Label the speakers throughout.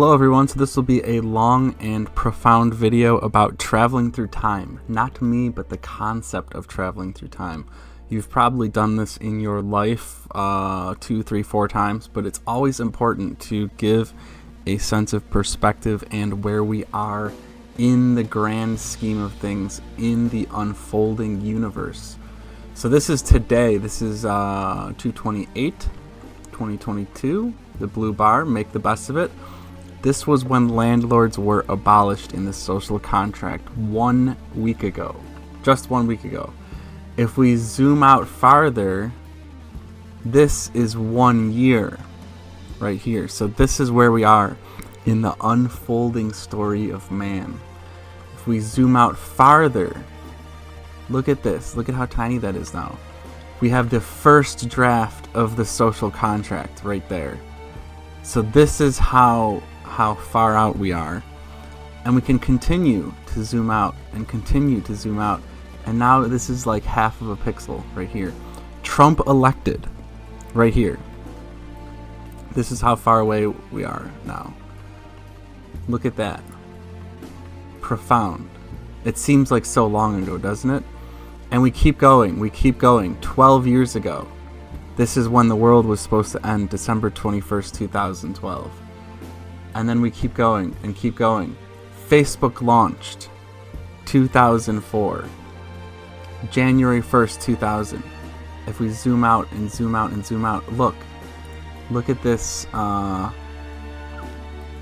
Speaker 1: Hello everyone, so this will be a long and profound video about traveling through time. Not me, but the concept of traveling through time. You've probably done this in your life 2, 3, 4 times, but it's always important to give a sense of perspective and where we are in the grand scheme of things in the unfolding universe. So this is today. This is 2/28, 2022. The blue bar, make the best of it. This was when landlords were abolished in the social contract 1 week ago. Just 1 week ago. If we zoom out farther, this is 1 year right here. So this is where we are in the unfolding story of man. If we zoom out farther, look at this. Look at how tiny that is now. We have the first draft of the social contract right there. So this is how far out we are. And we can continue to zoom out and continue to zoom out. And now this is like half of a pixel right here. Trump elected right here. This is how far away we are now. Look at that. Profound. It seems like so long ago, doesn't it? And we keep going. 12 years ago. This is when the world was supposed to end, December 21st, 2012. And then we keep going and keep going. Facebook launched 2004. January 1st, 2000. If we zoom out and zoom out and zoom out, look at this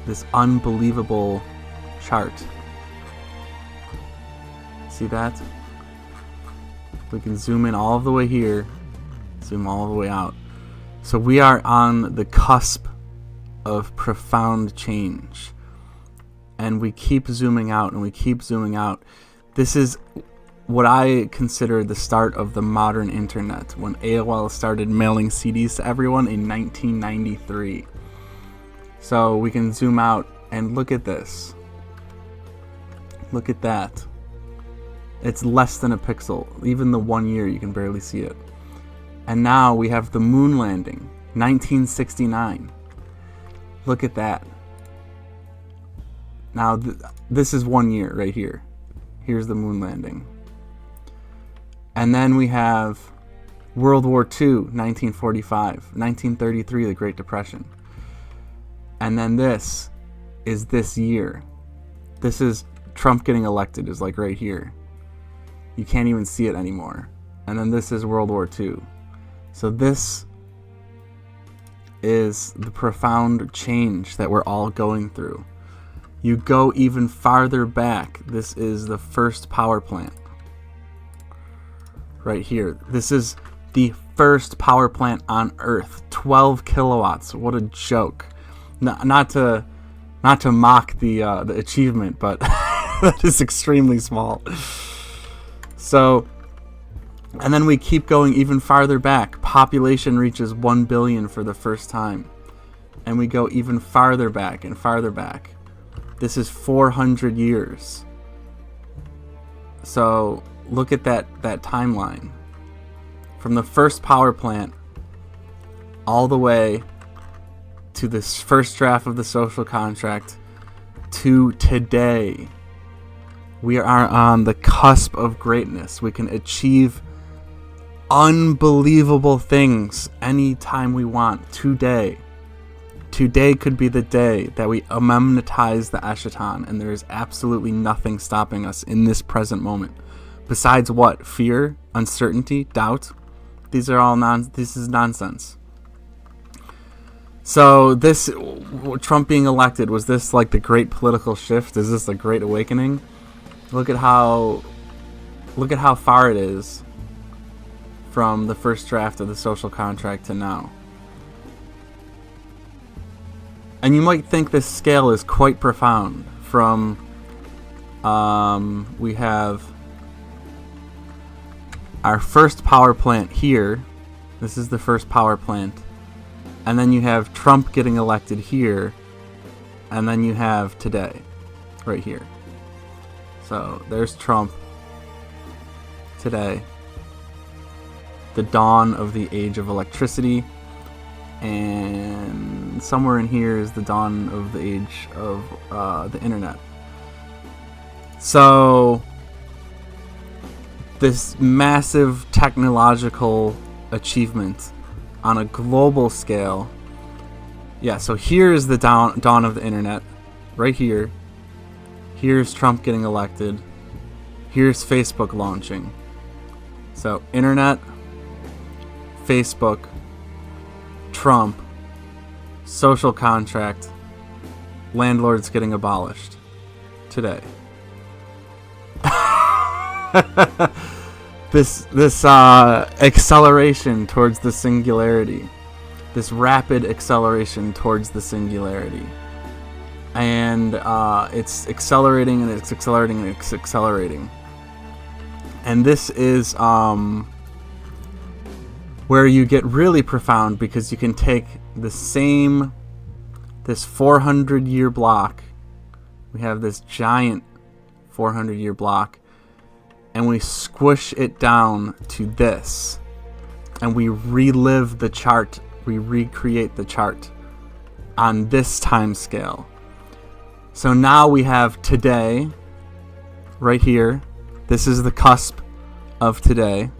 Speaker 1: this unbelievable chart. See that? We can zoom in all the way here, zoom all the way out. So we are on the cusp of profound change. And we keep zooming out and we keep zooming out. This is what I consider the start of the modern internet, when AOL started mailing CDs to everyone in 1993. So we can zoom out and look at this. Look at that. It's less than a pixel. Even the 1 year, you can barely see it. And now we have the moon landing, 1969. Look at that. Now, this is 1 year right here. Here's the moon landing. And then we have World War II, 1945. 1933, the Great Depression. And then this is this year. This is Trump getting elected, is like right here. You can't even see it anymore. And then this is World War II. So this is the profound change that we're all going through. You go even farther back. This is the first power plant. Right here. This is the first power plant on Earth. 12 kilowatts. What a joke. Not to mock the achievement, but that is extremely small. So, and then we keep going even farther back. Population reaches 1 billion for the first time. And we go even farther back and farther back. This is 400 years. So, look at that timeline. From the first power plant all the way to this first draft of the social contract to today. We are on the cusp of greatness. We can achieve unbelievable things anytime we want. Today. Today could be the day that we amnestize the Eschaton, and there is absolutely nothing stopping us in this present moment. Besides what? Fear, uncertainty, doubt. These are all this is nonsense. So this, Trump being elected, was this like the great political shift? Is this the great awakening? Look at how far it is from the first draft of the social contract to now. And you might think this scale is quite profound. From we have our first power plant here. This is the first power plant. And then you have Trump getting elected here. And then you have today, right here. So there's Trump today. The dawn of the age of electricity. and somewhere in here is the dawn of the age of the internet. So this massive technological achievement on a global scale. Yeah, so here's the dawn of the internet, right here. Here's Trump getting elected. Here's Facebook launching. So internet, Facebook, Trump, social contract, landlords getting abolished today. This acceleration towards the singularity, this rapid acceleration towards the singularity, and it's accelerating and it's accelerating and it's accelerating. And this is where you get really profound, because you can take this 400-year block. We have this giant 400-year block, and we squish it down to this, and we relive the chart, we recreate the chart on this time scale. So now we have today, right here. This is the cusp of today,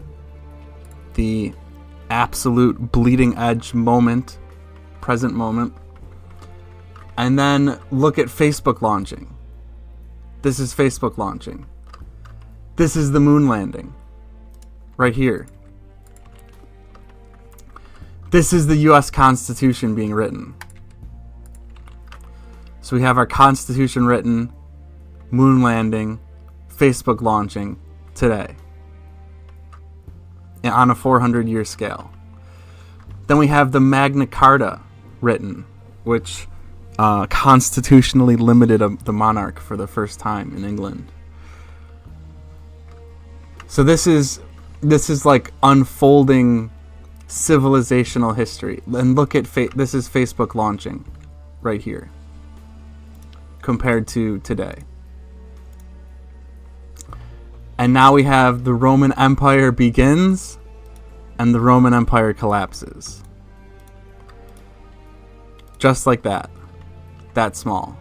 Speaker 1: the absolute bleeding edge moment, present moment. And then look at Facebook launching. This is Facebook launching. This is the moon landing, right here. This is the U.S. Constitution being written. So we have our Constitution written, moon landing, Facebook launching today on a 400-year scale. Then we have the Magna Carta written, which constitutionally limited the monarch for the first time in England. So this is like unfolding civilizational history. And look at this is Facebook launching right here compared to today. And now we have the Roman Empire begins and the Roman Empire collapses. Just like that. That small.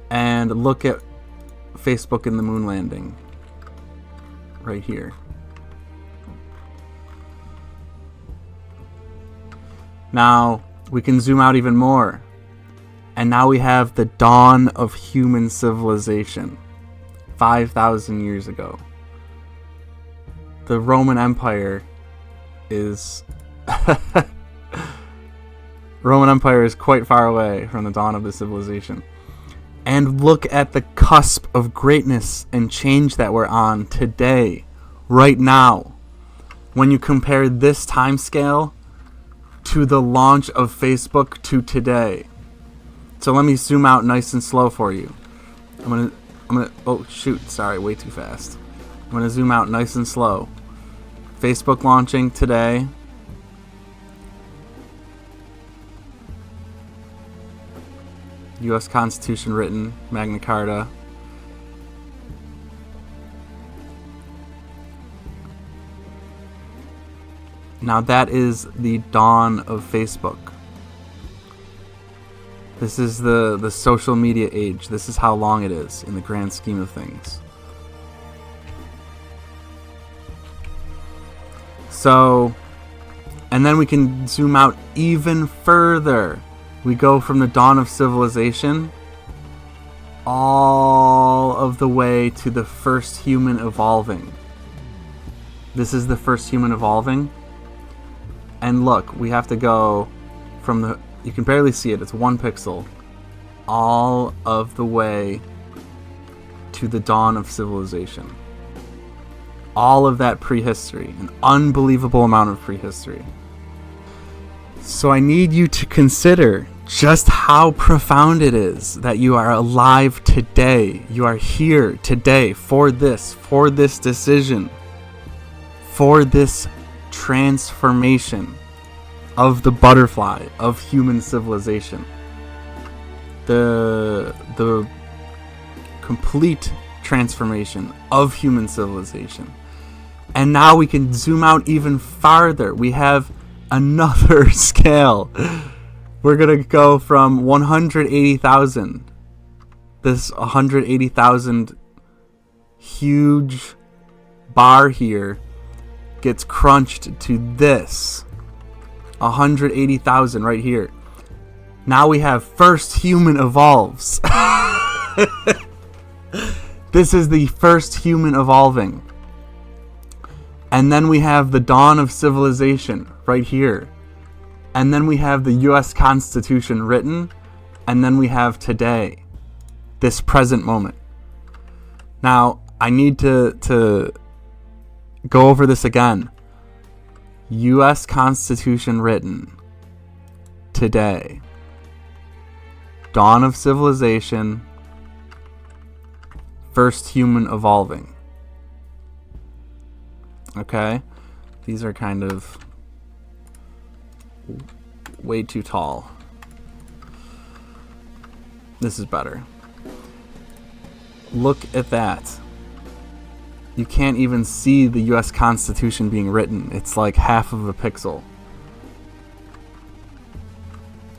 Speaker 1: And look at Facebook and the moon landing. Right here. Now we can zoom out even more. And now we have the dawn of human civilization. 5,000 years ago. The Roman Empire is Roman Empire is quite far away from the dawn of the civilization. And look at the cusp of greatness and change that we're on today, right now. When you compare this time scale to the launch of Facebook to today. So let me zoom out nice and slow for you. I'm gonna oh shoot, sorry, way too fast. I'm gonna zoom out nice and slow. Facebook launching today. U.S. Constitution written, Magna Carta. Now that is the dawn of Facebook. This is the social media age. This is how long it is in the grand scheme of things. So, and then we can zoom out even further. We go from the dawn of civilization all of the way to the first human evolving. This is the first human evolving. And look, we have to go from the... You can barely see it. It's 1 pixel. All of the way to the dawn of civilization. All of that prehistory. An unbelievable amount of prehistory. So I need you to consider just how profound it is that you are alive today. You are here today for this decision. For this transformation of the butterfly of human civilization. The complete transformation of human civilization. And now we can zoom out even farther. We have another scale. We're going to go from 180,000. This 180,000 huge bar here gets crunched to this 180,000 right here. Now we have first human evolves. This is the first human evolving. And then we have the dawn of civilization right here. And then we have the US Constitution written. And then we have today, this present moment. Now, I need to go over this again. US Constitution written today. Dawn of civilization. First human evolving. Okay? These are kind of way too tall. This is better. Look at that. You can't even see the US Constitution being written. It's like half of a pixel.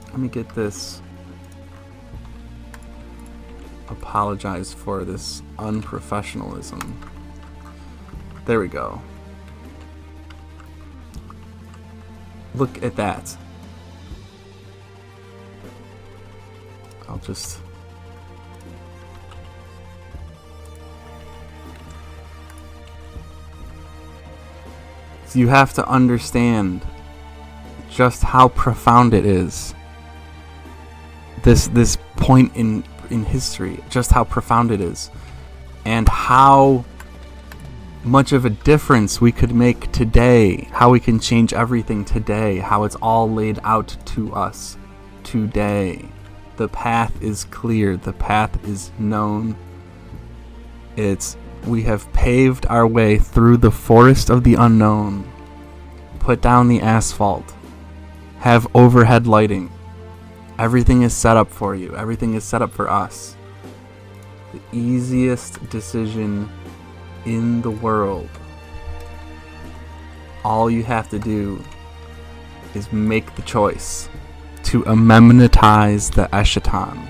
Speaker 1: Let me get this. Apologize for this unprofessionalism. There we go. Look at that. I'll just... So you have to understand just how profound it is. This point in history, just how profound it is, and how much of a difference we could make today, how we can change everything today, how it's all laid out to us today. The path is clear, the path is known. We have paved our way through the forest of the unknown, put down the asphalt, have overhead lighting. Everything is set up for you. Everything is set up for us. The easiest decision in the world. All you have to do is make the choice to amemnetize the Eschaton.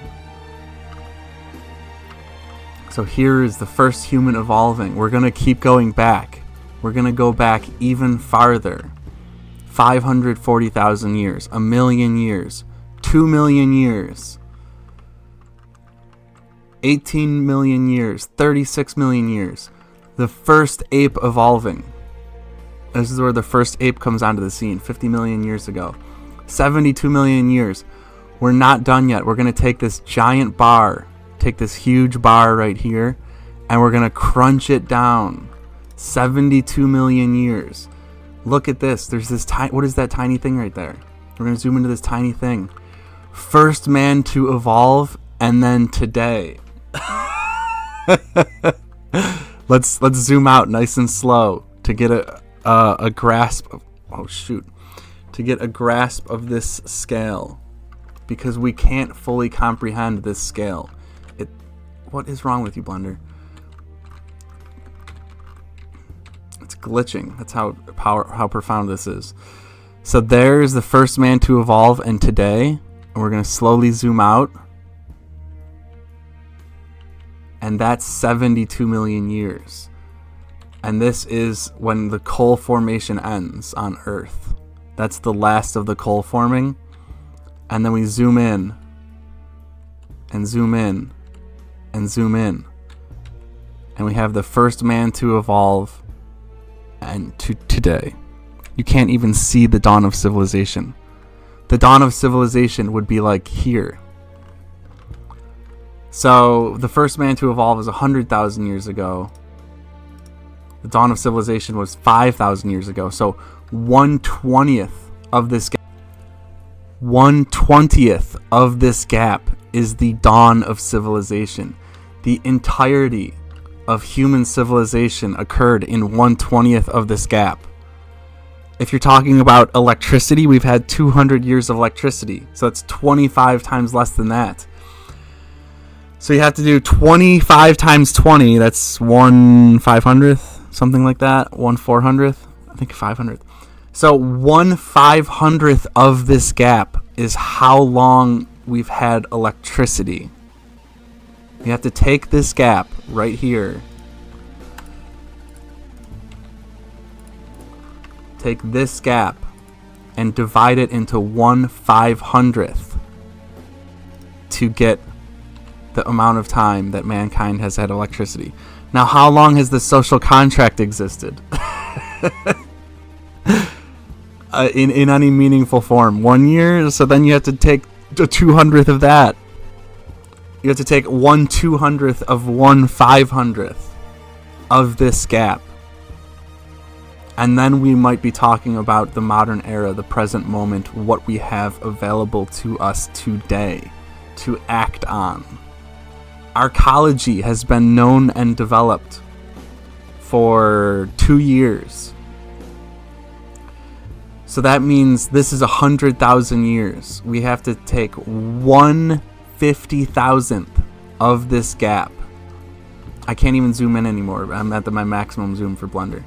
Speaker 1: So here is the first human evolving. We're going to keep going back. We're going to go back even farther. 540,000 years, 1 million years, 2 million years, 18 million years, 36 million years. The first ape evolving. This is where the first ape comes onto the scene, 50 million years ago. 72 million years. We're not done yet. We're going to take this giant bar, take this huge bar right here, and we're going to crunch it down. 72 million years. Look at this. There's this what is that tiny thing right there? We're going to zoom into this tiny thing. First man to evolve, and then today. Let's zoom out nice and slow to get a grasp of, to get a grasp of this scale, because we can't fully comprehend this scale. What is wrong with you, Blender? It's glitching. That's how profound this is. So there's the first man to evolve, and today, and we're going to slowly zoom out. And that's 72 million years. And this is when the coal formation ends on Earth. That's the last of the coal forming. And then we zoom in. And zoom in. And zoom in. And we have the first man to evolve. And to today. You can't even see the dawn of civilization. The dawn of civilization would be like here. So, the first man to evolve is 100,000 years ago. The dawn of civilization was 5,000 years ago. So, 1/20th of this gap. 1/20th of this gap is the dawn of civilization. The entirety of human civilization occurred in 1/20th of this gap. If you're talking about electricity, we've had 200 years of electricity. So, it's 25 times less than that. So you have to do 25 times 20. That's 1/500th, something like that. 1/400th. I think 500th. So 1/500th of this gap is how long we've had electricity. You have to take this gap right here. Take this gap and divide it into 1/500th to get the amount of time that mankind has had electricity. Now, how long has the social contract existed? In any meaningful form? 1 year? So then you have to take a 200th of that. You have to take 1/200th of 1/500th of this gap. And then we might be talking about the modern era, the present moment, what we have available to us today to act on. Arcology has been known and developed for 2 years. So that means this is 100,000 years. We have to take 1/50,000th of this gap. I can't even zoom in anymore. I'm at my maximum zoom for Blender.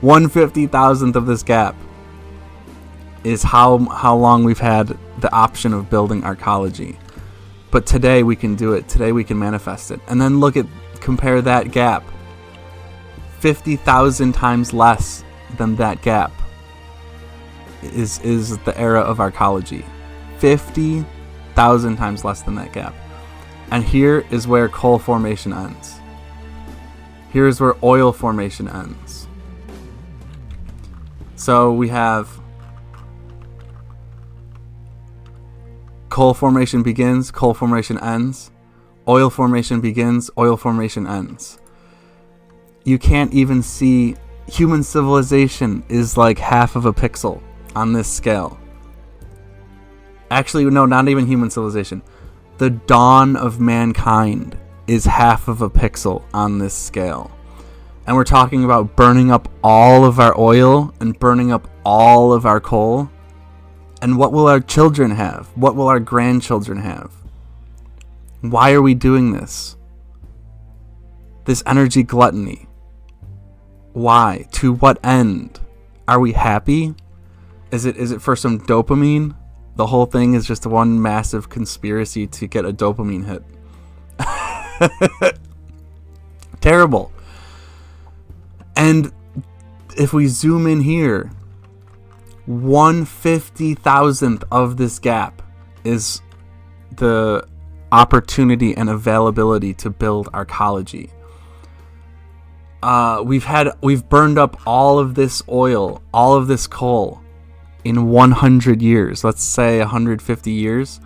Speaker 1: 1/50,000th of this gap is how long we've had the option of building arcology. But today we can do it. Today we can manifest it. And then compare that gap. 50,000 times less than that gap is the era of arcology. 50,000 times less than that gap. And here is where coal formation ends. Here is where oil formation ends. So we have coal formation begins, coal formation ends. Oil formation begins, oil formation ends. You can't even see. Human civilization is like half of a pixel on this scale. Actually, no, not even human civilization. The dawn of mankind is half of a pixel on this scale. And we're talking about burning up all of our oil and burning up all of our coal. And what will our children have? What will our grandchildren have? Why are we doing this? This energy gluttony. Why? To what end? Are we happy? Is it for some dopamine? The whole thing is just one massive conspiracy to get a dopamine hit. Terrible. And if we zoom in here, 1/50,000th of this gap is the opportunity and availability to build arcology. We've burned up all of this oil, all of this coal in 100 years. Let's say 150 years.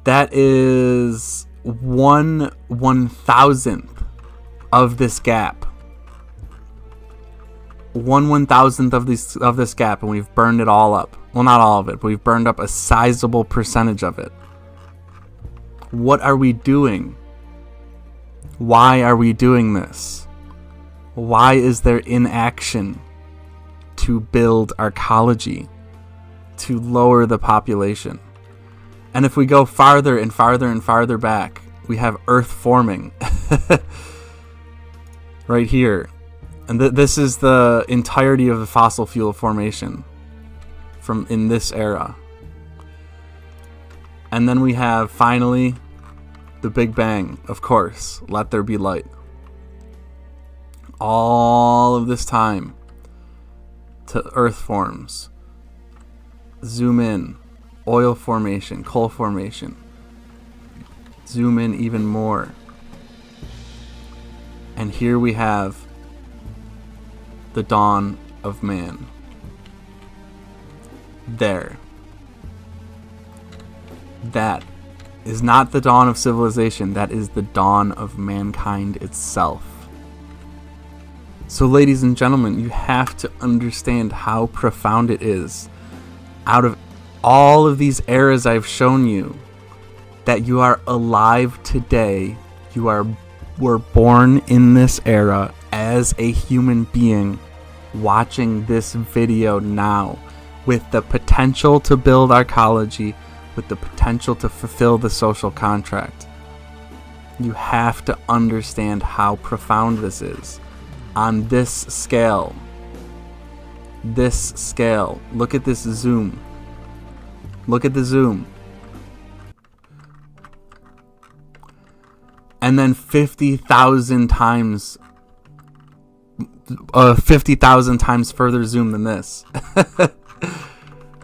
Speaker 1: That is 1/1000th of this gap. 1/1000th of this gap, and we've burned it all up. Well, not all of it, but we've burned up a sizable percentage of it. What are we doing? Why are we doing this? Why is there inaction to build arcology, to lower the population? And if we go farther and farther and farther back, we have Earth forming right here. And this is the entirety of the fossil fuel formation from in this era. And then we have, finally, the Big Bang, of course. Let there be light. All of this time to Earth forms. Zoom in. Oil formation, coal formation. Zoom in even more. And here we have the dawn of man. There. That is not the dawn of civilization. That is the dawn of mankind itself. So, ladies and gentlemen, you have to understand how profound it is. Out of all of these eras I've shown you, that you are alive today. Were born in this era as a human being, watching this video now, with the potential to build arcology, with the potential to fulfill the social contract. You have to understand how profound this is. On this scale, this scale. Look at this zoom. Look at the zoom. And then 50,000 times 50,000 times further zoom than this.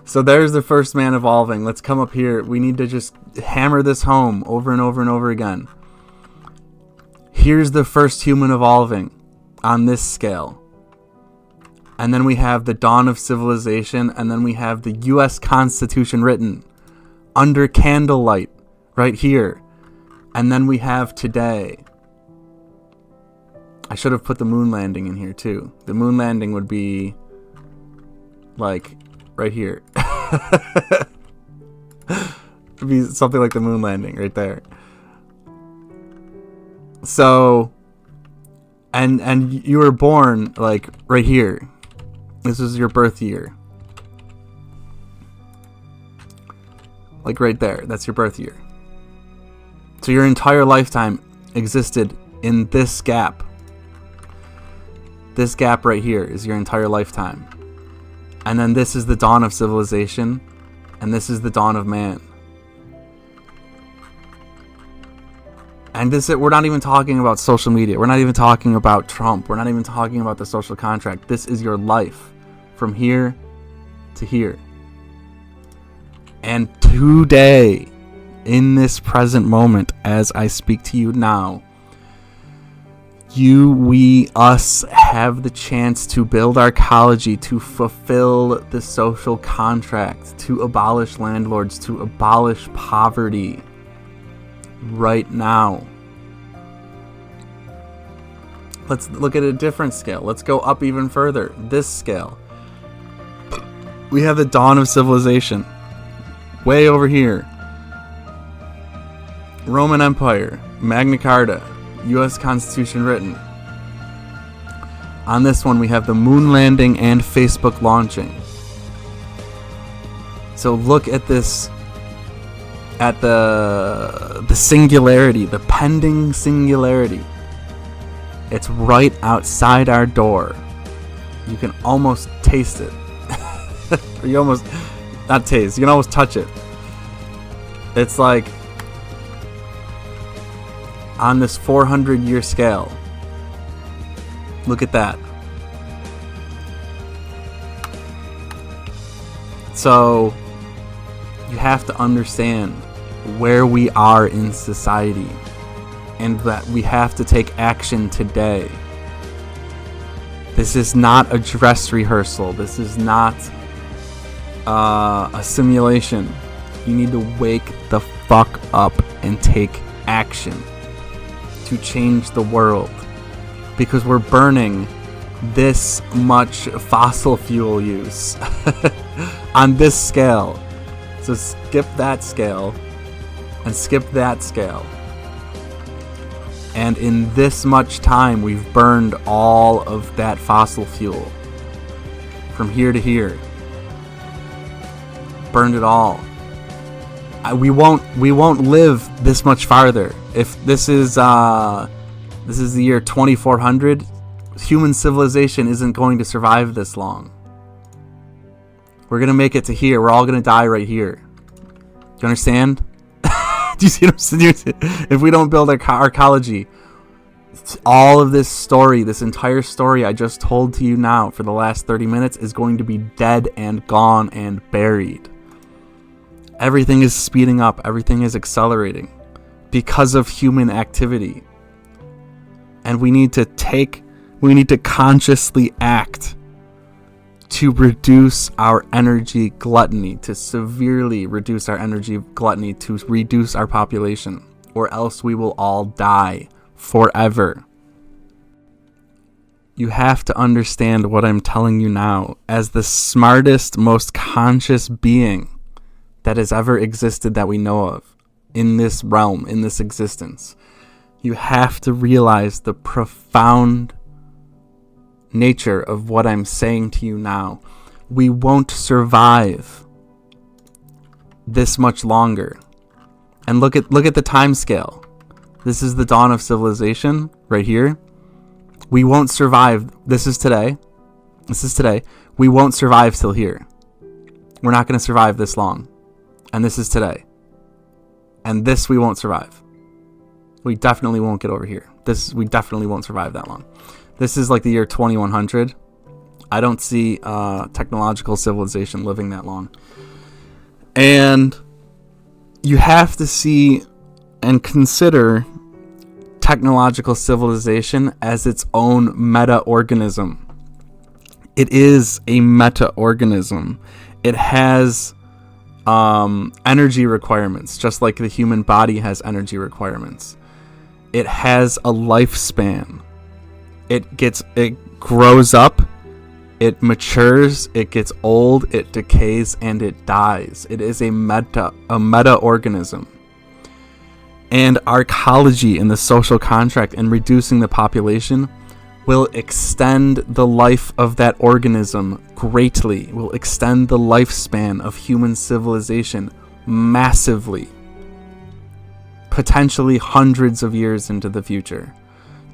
Speaker 1: So there's the first man evolving. Let's come up here. We need to just hammer this home over and over and over again. Here's the first human evolving on this scale. And then we have the dawn of civilization, and then we have the U.S. Constitution written under candlelight right here. And then we have today. I should have put the moon landing in here too. The moon landing would be like right here. It'd be something like the moon landing right there. So, and you were born like right here. This is your birth year. Like right there. That's your birth year. So your entire lifetime existed in this gap. This gap right here is your entire lifetime. And then this is the dawn of civilization. And this is the dawn of man. And we're not even talking about social media. We're not even talking about Trump. We're not even talking about the social contract. This is your life from here to here. And today, in this present moment, as I speak to you now, you, we, us have the chance to build our ecology, to fulfill the social contract, to abolish landlords, to abolish poverty right now. Let's look at a different scale. Let's go up even further. This scale. We have the dawn of civilization. Way over here. Roman Empire, Magna Carta, U.S. Constitution written. On this one, we have the moon landing and Facebook launching. So look at this, at the singularity, the pending singularity. It's right outside our door. You can almost taste it. Or you almost, not taste, you can almost touch it. It's like on this 400-year scale. Look at that. So you have to understand where we are in society and that we have to take action today. This is not a dress rehearsal. This is not a simulation. You need to wake the fuck up and take action to change the world, because we're burning this much fossil fuel use on this scale. So skip that scale and skip that scale. And in this much time, we've burned all of that fossil fuel from here to here. Burned it all. We won't live this much farther. If this is the year 2400, human civilization isn't going to survive this long. We're gonna make it to here. We're all gonna die right here. Do you understand? Do you see what I'm saying? If we don't build our ecology, all of this story, this entire story I just told to you now for the last 30 minutes is going to be dead and gone and buried. Everything is speeding up. Everything is accelerating because of human activity. And we need to consciously act to reduce our energy gluttony, to severely reduce our energy gluttony, to reduce our population, or else we will all die forever. You have to understand what I'm telling you now. As the smartest, most conscious being that has ever existed that we know of in this realm, in this existence, you have to realize the profound nature of what I'm saying to you now. We won't survive this much longer. And look at the time scale. This is the dawn of civilization right here. We won't survive. This is today. This is today. We won't survive till here. We're not going to survive this long. And this is today. And this we won't survive. We definitely won't get over here. We definitely won't survive that long. This is like the year 2100. I don't see technological civilization living that long. And you have to see and consider technological civilization as its own meta-organism. It is a meta-organism. It has energy requirements, just like the human body has energy requirements. It has a lifespan. It grows up, it matures, it gets old, it decays, and it dies. It is a meta-organism. And our ecology and the social contract and reducing the population will extend the life of that organism greatly, will extend the lifespan of human civilization massively, potentially hundreds of years into the future.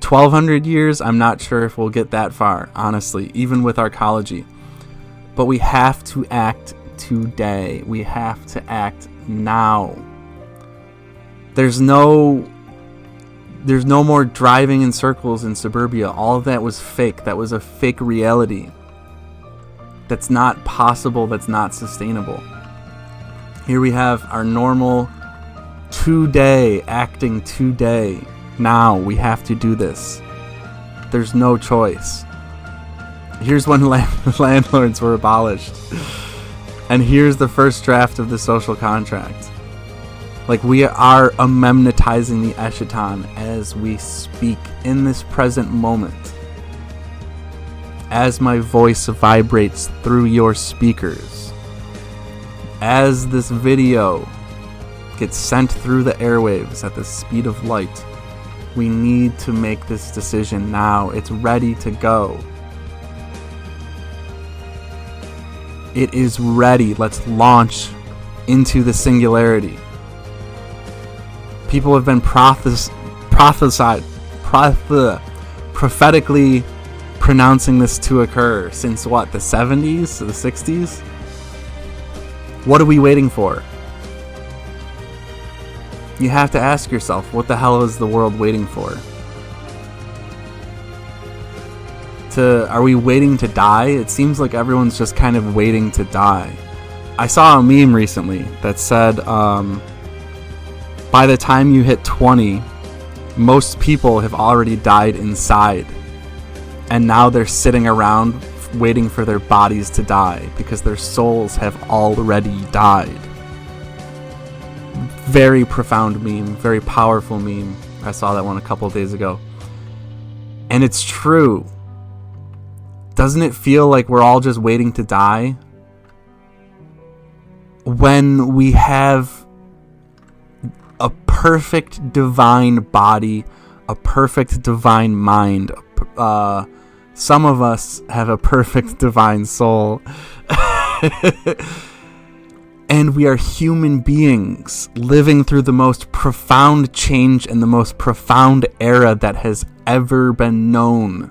Speaker 1: 1,200 years, I'm not sure if we'll get that far, honestly, even with our ecology. But we have to act today. We have to act now. There's no more driving in circles in suburbia. All of that was fake. That was a fake reality. That's not possible. That's not sustainable. Here we have our normal today, acting today. Now we have to do this. There's no choice. Here's when landlords were abolished. And here's the first draft of the social contract. Like, we are amemnetizing the eschaton as we speak in this present moment. As my voice vibrates through your speakers. As this video gets sent through the airwaves at the speed of light. We need to make this decision now. It's ready to go. It is ready. Let's launch into the singularity. People have been prophetically pronouncing this to occur since what, the 70s, the 60s? What are we waiting for? You have to ask yourself, what the hell is the world waiting for? Are we waiting to die? It seems like everyone's just kind of waiting to die. I saw a meme recently that said, by the time you hit 20, most people have already died inside. And now they're sitting around waiting for their bodies to die because their souls have already died. Very profound meme, very powerful meme. I saw that one a couple of days ago. And it's true. Doesn't it feel like we're all just waiting to die? When we have a perfect divine body, a perfect divine mind. Some of us have a perfect divine soul. And we are human beings living through the most profound change and the most profound era that has ever been known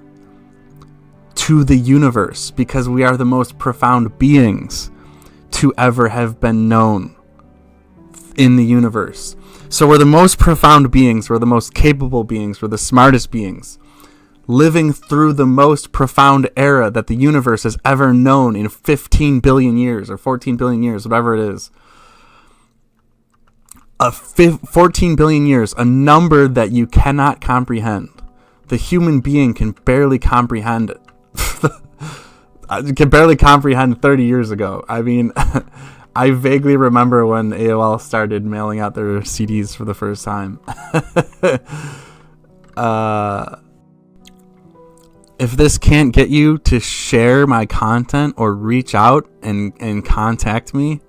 Speaker 1: to the universe, because we are the most profound beings to ever have been known in the universe. So we're the most profound beings, we're the most capable beings, we're the smartest beings, living through the most profound era that the universe has ever known in 15 billion years or 14 billion years, whatever it is. 14 billion years, a number that you cannot comprehend. The human being can barely comprehend it. I can barely comprehend 30 years ago. I mean, I vaguely remember when AOL started mailing out their CDs for the first time. If this can't get you to share my content or reach out and contact me,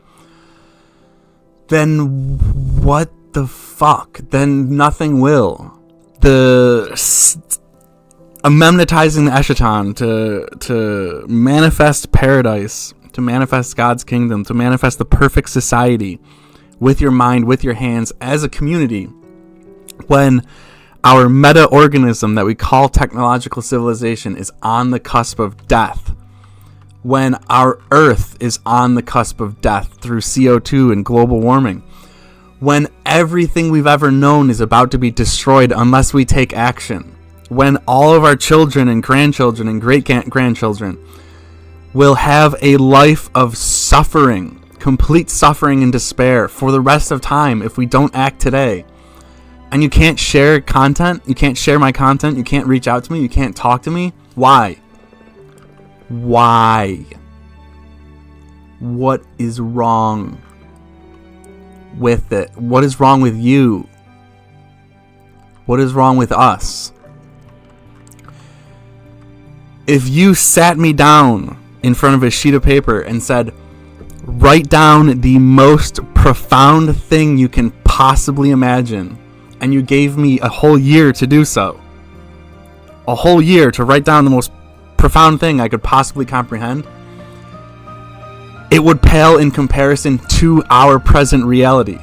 Speaker 1: then what the fuck? Then nothing will. Amemnetizing the eschaton to manifest paradise, to manifest God's kingdom, to manifest the perfect society with your mind, with your hands, as a community, when our meta-organism that we call technological civilization is on the cusp of death, when our Earth is on the cusp of death through CO2 and global warming, when everything we've ever known is about to be destroyed unless we take action, when all of our children and grandchildren and great-grandchildren will have a life of suffering, complete suffering and despair for the rest of time if we don't act today. And you can't share content, you can't share my content, you can't reach out to me, you can't talk to me. Why? Why? What is wrong with it? What is wrong with you? What is wrong with us? If you sat me down in front of a sheet of paper and said, write down the most profound thing you can possibly imagine, and you gave me a whole year to do so, a whole year to write down the most profound thing I could possibly comprehend, it would pale in comparison to our present reality.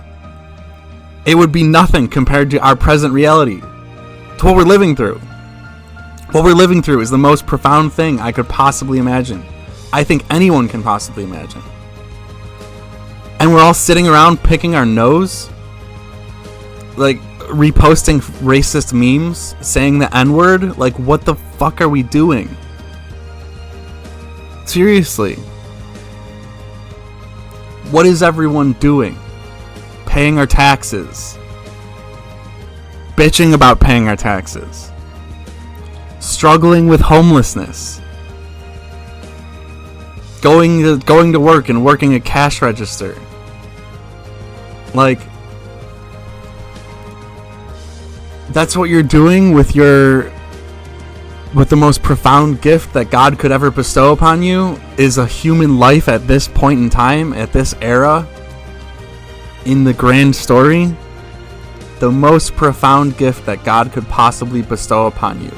Speaker 1: It would be nothing compared to our present reality, to what we're living through. What we're living through is the most profound thing I could possibly imagine. I think anyone can possibly imagine. And we're all sitting around picking our nose, like reposting racist memes, saying the N-word. Like, what the fuck are we doing? Seriously. What is everyone doing? Paying our taxes. Bitching about paying our taxes. Struggling with homelessness. Going to work and working a cash register. Like, that's what you're doing with the most profound gift that God could ever bestow upon you, is a human life at this point in time, at this era, in the grand story. The most profound gift that God could possibly bestow upon you.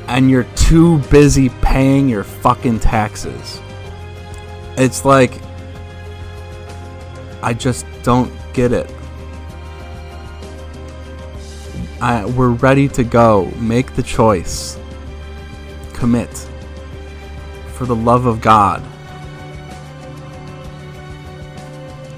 Speaker 1: And you're too busy paying your fucking taxes. It's like, I just don't get it. We're ready to go. Make the choice. Commit. For the love of God.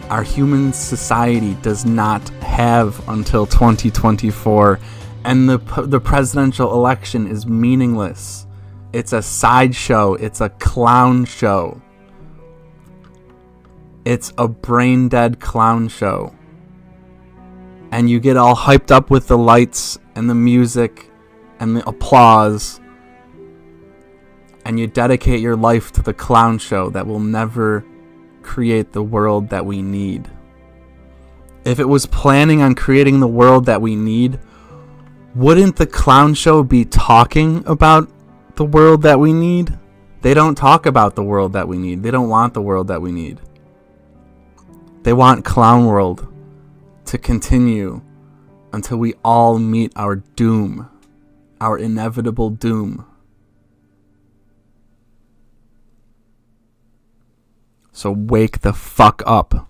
Speaker 1: Our human society does not have until 2024, and the presidential election is meaningless. It's a sideshow. It's a clown show. It's a brain-dead clown show. And you get all hyped up with the lights and the music and the applause, and you dedicate your life to the clown show that will never create the world that we need. If it was planning on creating the world that we need, wouldn't the clown show be talking about the world that we need? They don't talk about the world that we need. They don't want the world that we need. They want Clown World to continue until we all meet our doom, our inevitable doom. So wake the fuck up.